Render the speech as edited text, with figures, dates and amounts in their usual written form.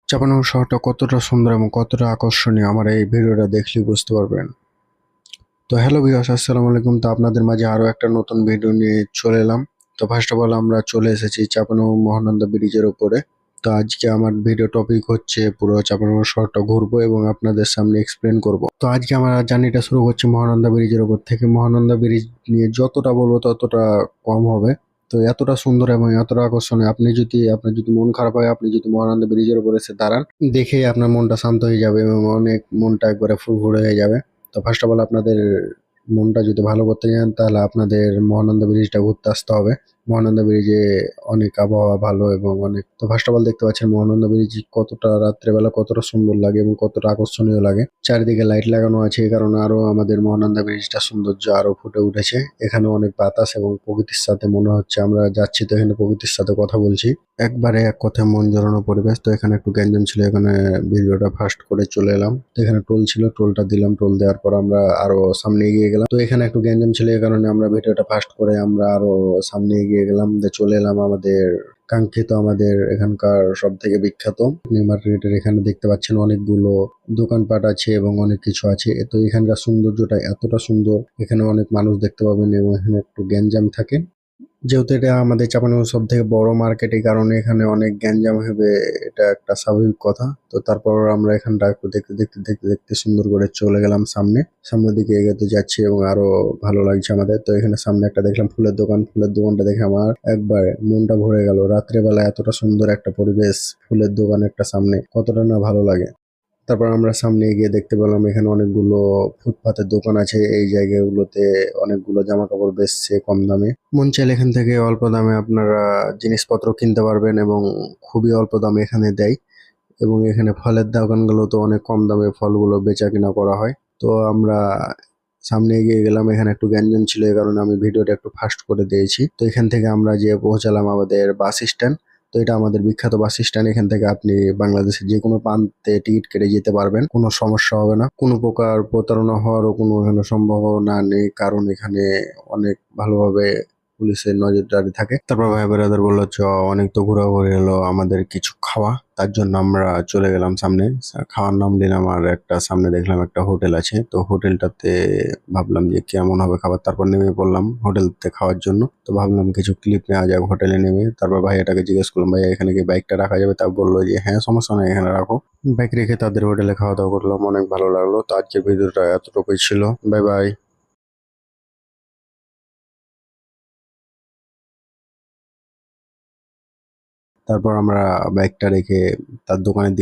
চাপানগর শহরটা কতটা সুন্দর এবং কতটা আকর্ষণীয় আমার এই ভিডিওটা দেখলেই বুঝতে পারবেন। তো হ্যালো ভিউয়ার্স, আসসালামু আলাইকুম। তো আপনাদের মাঝে আরো একটা নতুন ভিডিও নিয়ে চলে এলাম। তো ফার্স্ট অফ অল আমরা চলে এসেছি চাপানগর মহানন্দা ব্রিজের উপরে। তো আজকে আমার ভিডিও টপিক হচ্ছে পুরো চাপানগর শহরটা ঘুরবো এবং আপনাদের সামনে এক্সপ্লেন করব। তো আজকে আমার জার্নিটা শুরু হচ্ছে মহানন্দা ব্রিজের উপর থেকে। মহানন্দা ব্রিজ নিয়ে যতটা বলবো ততটা কম হবে। তো এতটা সুন্দর এবং এতটা আকর্ষণীয়, আপনার যদি মন খারাপ হয়, আপনি যদি মহানন্দা ব্রিজের উপর এসে দাঁড়ান, দেখেই আপনার মনটা শান্ত হয়ে যাবে এবং অনেক মনটা একবারে ফুরফুরে হয়ে যাবে। তো ফার্স্ট অফ অল আপনাদের মনটা যদি ভালো করতে চান তাহলে আপনাদের মহানন্দা ব্রিজটা ঘুরতে আসতে হবে। মহানন্দা ব্রিজে অনেক আবহাওয়া ভালো এবং অনেক, তো ফার্স্ট অফ অল দেখতে পাচ্ছেন মহানন্দা ব্রিজ কতটা রাত্রেবেলা কতটা সুন্দর লাগে এবং কতটা আকর্ষণীয় লাগে। চারিদিকে লাইট লাগানো আছে, এই কারণে আরো আমাদের মহানন্দা ব্রিজটা সৌন্দর্য আরো ফুটে উঠেছে। এখানে অনেক বাতাস এবং প্রকৃতির সাথে মনে হচ্ছে আমরা যাচ্ছি তো এখানে প্রকৃতির সাথে কথা বলছি। একবারে এক কথায় মন জড়ানো পরিবেশ। তো এখানে একটু গ্যাঞ্জাম ছিল, এখানে ভিডিওটা ফাস্ট করে চলে এলাম। তো এখানে টোল ছিল, টোলটা দিলাম। টোল দেওয়ার পর আমরা আরো সামনে এগিয়ে গেলাম। তো এখানে একটু গ্যাঞ্জাম ছিল, এই কারণে আমরা ভিডিওটা ফাস্ট করে আমরা আরো সামনে এগিয়ে গেলাম। দিয়ে চলে এলাম আমাদের কাঙ্ক্ষিত, আমাদের এখানকার সব থেকে বিখ্যাত নিউ মার্কেটের। এখানে দেখতে পাচ্ছেন অনেকগুলো দোকানপাট আছে এবং অনেক কিছু আছে। তো এখানকার সৌন্দর্যটা এতটা সুন্দর, এখানে অনেক মানুষ দেখতে পাবেন এবং এখানে একটু গ্যাঞ্জাম থাকে। যেহেতু এটা আমাদের চাঁপানগরের সব থেকে বড় মার্কেট, এই কারণে এখানে অনেক গ্যাঞ্জাম হবে, এটা একটা স্বাভাবিক কথা। তো তারপর আমরা এখানটা একটু দেখতে সুন্দর করে চলে গেলাম সামনের দিকে এগোতে যাচ্ছি এবং আরো ভালো লাগছে আমাদের। তো এখানে সামনে একটা দেখলাম ফুলের দোকান। ফুলের দোকানটা দেখে আমার একবার মনটা ভরে গেল। রাত্রেবেলা এতটা সুন্দর একটা পরিবেশ, ফুলের দোকান একটা সামনে, কতটা না ভালো লাগে। তারপর আমরা সামনে এগিয়ে দেখতে পেলাম এখানে অনেকগুলো ফুটপাতের দোকান আছে। এই জায়গাগুলোতে অনেকগুলো জামা কাপড় বেচছে কম দামে। মন চাইলে এখান থেকে অল্প দামে আপনারা জিনিসপত্র কিনতে পারবেন এবং খুবই অল্প দামে এখানে দেয়। এবং এখানে ফলের দোকানগুলো তো অনেক কম দামে ফলগুলো বেচা কিনা করা হয়। তো আমরা সামনে এগিয়ে গেলাম। এখানে একটু গ্যাঞ্জাম ছিল, এই কারণে আমি ভিডিওটা একটু ফাস্ট করে দিয়েছি। তো এখান থেকে আমরা যে পৌঁছালাম আমাদের বাস স্ট্যান্ড। তো এটা আমাদের বিখ্যাত বাস স্ট্যান্ড। এখান থেকে আপনি বাংলাদেশের যে কোনো প্রান্তে টিকিট কেটে যেতে পারবেন, কোনো সমস্যা হবে না। কোনো প্রকার প্রতারণা হওয়ারও কোনো এখানে সম্ভাবনা নেই, কারণ এখানে অনেক ভালোভাবে পুলিশের নজরদারি থাকে। তারপর ভাই ব্রাদার বললো চ, অনেক তো ঘোরাঘুরি হলো, আমাদের কিছু খাওয়া। তার জন্য আমরা চলে গেলাম সামনে। খাওয়ার নাম দিলাম আর একটা সামনে দেখলাম একটা হোটেল আছে। তো হোটেলটাতে ভাবলাম যে কেমন হবে খাবার। তারপর নেমে পড়লাম হোটেলতে খাওয়ার জন্য। তো ভাবলাম কিছু ক্লিপ নেওয়া যাক হোটেলে নেমে। তারপর ভাইয়াটাকে জিজ্ঞেস করলাম, ভাইয়া এখানে কি বাইকটা রাখা যাবে? তা বললো যে হ্যাঁ, সমস্যা নেই, এখানে রাখো। বাইক রেখে তাদের হোটেলে খাওয়া দাওয়া করলাম, অনেক ভালো লাগলো। তো আজকের ভিডিওটা এতটুকুই ছিল। Bye bye. তারপর আমরা বাইকটা রেখে তার দোকানের দিকে